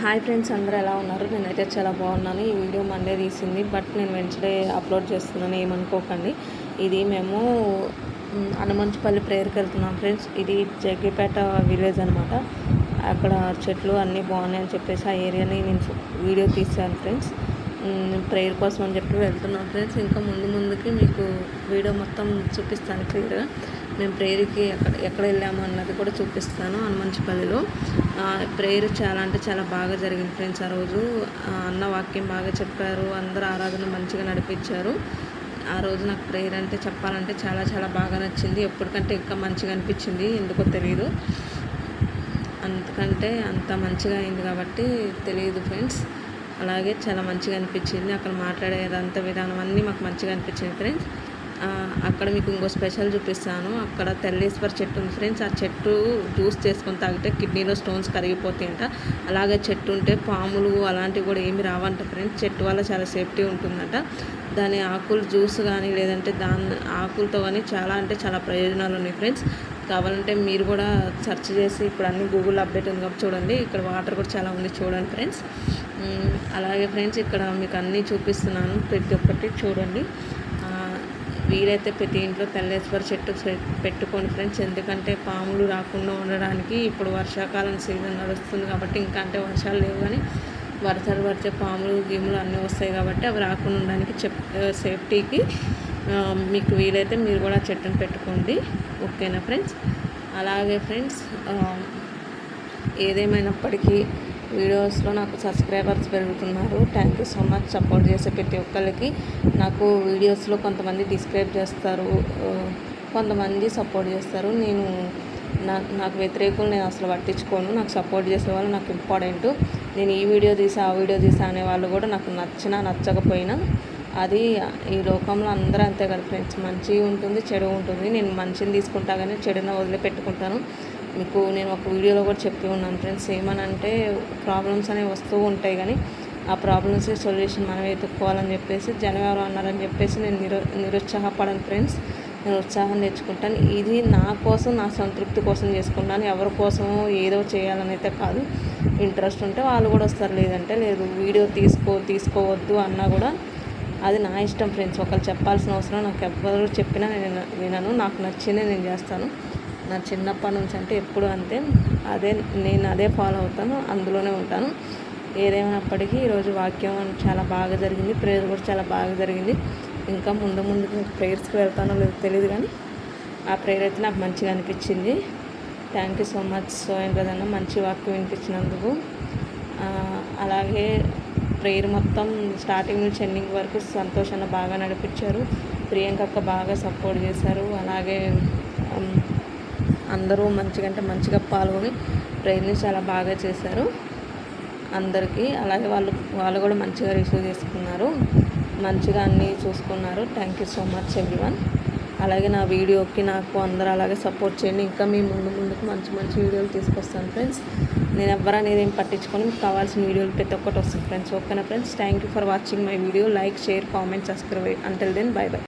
Hi friends, అందరూ ఎలా ఉన్నారు? నేనైతే చాలా బాగున్నాను. ఈ వీడియో మండే తీసింది, బట్ నేను వెన్స్డే అప్లోడ్ చేస్తున్నాను, ఏమనుకోకండి. ఇది మేము హనుమంచుపల్లి ప్రేయర్కి వెళ్తున్నాం ఫ్రెండ్స్. ఇది జగ్గిపేట విలేజ్ అనమాట. అక్కడ చెట్లు అన్నీ బాగున్నాయి అని చెప్పేసి ఆ ఏరియాని నేను వీడియో తీశాను ఫ్రెండ్స్. ప్రేయర్ కోసం అని చెప్పి వెళ్తున్నాం ఫ్రెండ్స్. ఇంకా ముందుకి మీకు వీడియో మొత్తం చూపిస్తాను క్లియర్గా. మేము ప్రేయర్కి ఎక్కడ వెళ్ళాము అన్నది కూడా చూపిస్తాను. హనుమంచుపల్లిలో ప్రేయర్ చాలా అంటే చాలా బాగా జరిగింది ఫ్రెండ్స్. ఆ రోజు అన్న వాక్యం బాగా చెప్పారు, అందరూ ఆరాధన మంచిగా నడిపించారు. ఆ రోజు నాకు ప్రేయర్ అంటే చెప్పాలంటే చాలా చాలా బాగా నచ్చింది. ఎప్పటికంటే ఇంకా మంచిగా అనిపించింది, ఎందుకో తెలియదు. అందుకంటే అంత మంచిగా అయింది కాబట్టి తెలియదు ఫ్రెండ్స్. అలాగే చాలా మంచిగా అనిపించింది. అక్కడ మాట్లాడేదంత విధానం అన్నీ మాకు మంచిగా అనిపించింది ఫ్రెండ్స్. అక్కడ మీకు ఇంకో స్పెషల్ చూపిస్తాను. అక్కడ తెల్లేశ్వర చెట్టు ఉంది ఫ్రెండ్స్. ఆ చెట్టు జ్యూస్ చేసుకొని తాగితే కిడ్నీలో స్టోన్స్ కరిగిపోతాయంట. అలాగే చెట్టు ఉంటే పాములు అలాంటివి కూడా ఏమి రావంట ఫ్రెండ్స్. చెట్టు వల్ల చాలా సేఫ్టీ ఉంటుందంట. దాని ఆకులు జ్యూస్ కానీ లేదంటే దాని ఆకులతో కానీ చాలా అంటే చాలా ప్రయోజనాలు ఉన్నాయి ఫ్రెండ్స్. కావాలంటే మీరు కూడా సెర్చ్ చేసి, ఇప్పుడు అన్ని గూగుల్ అప్డేట్ ఉంది కాబట్టి చూడండి. ఇక్కడ వాటర్ కూడా చాలా ఉంది, చూడండి ఫ్రెండ్స్. అలాగే ఫ్రెండ్స్, ఇక్కడ మీకు అన్నీ చూపిస్తున్నాను, ప్రతి ఒక్కటి చూడండి. వీలైతే ప్రతి ఇంట్లో తెల్లేశ్వర చెట్టు పెట్టుకోండి ఫ్రెండ్స్. ఎందుకంటే పాములు రాకుండా ఉండడానికి ఇప్పుడు వర్షాకాలం సీజన్ నడుస్తుంది కాబట్టి, ఇంకా అంటే వర్షాలు లేవు కానీ వర్షాలు పడితే పాములు గీములు అన్నీ వస్తాయి కాబట్టి అవి రాకుండా ఉండడానికి సేఫ్టీకి మీకు వీలైతే మీరు కూడా చెట్టును పెట్టుకోండి. ఓకేనా ఫ్రెండ్స్? అలాగే ఫ్రెండ్స్, ఏదేమైనప్పటికీ వీడియోస్లో నాకు సబ్స్క్రైబర్స్ పెరుగుతున్నారు. Thank you so much. Support చేసే ప్రతి ఒక్కరికి. నాకు వీడియోస్లో కొంతమంది డిస్క్రైబ్ చేస్తారు, కొంతమంది సపోర్ట్ చేస్తారు. నాకు వ్యతిరేకులు నేను అసలు పట్టించుకోను. నాకు సపోర్ట్ చేసే వాళ్ళు నాకు ఇంపార్టెంట్. నేను ఈ వీడియో తీసా ఆ వీడియో తీసా అనే వాళ్ళు కూడా నాకు నచ్చినా నచ్చకపోయినా, అది ఈ లోకంలో అందరూ అంతే కదా ఫ్రెండ్స్. మంచి ఉంటుంది, చెడు ఉంటుంది. నేను మంచిని తీసుకుంటా కానీ చెడుని వదిలిపెట్టుకుంటాను. మీకు నేను ఒక వీడియోలో కూడా చెప్పి ఉన్నాను ఫ్రెండ్స్. ఏమనంటే ప్రాబ్లమ్స్ అనేవి వస్తూ ఉంటాయి కానీ ఆ ప్రాబ్లమ్స్కి సొల్యూషన్ మనం వెతుక్కోవాలని చెప్పేసి జనం ఎవరు అన్నారని చెప్పేసి నేను నిరుత్సాహపడను ఫ్రెండ్స్. నేను ఉత్సాహం తెచ్చుకుంటాను. ఇది నా కోసం, నా సంతృప్తి కోసం చేసుకుంటాను. ఎవరి కోసమో ఏదో చేయాలని అయితే కాదు. ఇంట్రెస్ట్ ఉంటే వాళ్ళు కూడా వస్తారు, లేదంటే లేదు. వీడియో తీసుకోవద్దు అన్నా కూడా అది నా ఇష్టం ఫ్రెండ్స్. ఒకరు చెప్పాల్సిన అవసరం నాకు ఎవ్వరు చెప్పినా నేను వినను. నాకు నచ్చిందే నేను చేస్తాను. నా చిన్నప్పటి నుంచి అంటే ఎప్పుడు అంతే. నేను అదే ఫాలో అవుతాను, అందులోనే ఉంటాను. ఏదేమైనప్పటికీ ఈరోజు వాక్యం చాలా బాగా జరిగింది, ప్రేయర్ కూడా చాలా బాగా జరిగింది. ఇంకా ముందుకు ప్రేయర్స్కి వెళ్తానో లేదో తెలియదు కానీ ఆ ప్రేయర్ అయితే నాకు మంచిగా అనిపించింది. థ్యాంక్ యూ సో మచ్ సోయన్ కదన్న, మంచి వాక్యం వినిపించినందుకు. అలాగే ప్రేయర్ మొత్తం స్టార్టింగ్ నుంచి ఎండింగ్ వరకు సంతోషాన్ని బాగా నడిపించారు. ప్రియాంక అక్క బాగా సపోర్ట్ చేశారు. అలాగే అందరూ మంచిగా పాల్గొని ప్రేయర్ని చాలా బాగా చేశారు అందరికీ. అలాగే వాళ్ళు కూడా మంచిగా రిసీవ్ చేసుకున్నారు, మంచిగా అన్నీ చూసుకున్నారు. Thank you so much everyone. అలాగే నా వీడియోకి నాకు అందరూ అలాగే సపోర్ట్ చేయండి. ఇంకా మీ ముందుకు మంచి వీడియోలు తీసుకొస్తాను ఫ్రెండ్స్. నేను ఎవరనేది ఏం పట్టించుకొని మీకు కావాల్సిన వీడియోలు ప్రతి ఒక్కటి వస్తుంది ఫ్రెండ్స్. ఓకేనా friends? Thank you for watching my video. Like, share, comment, subscribe. Until then, bye by.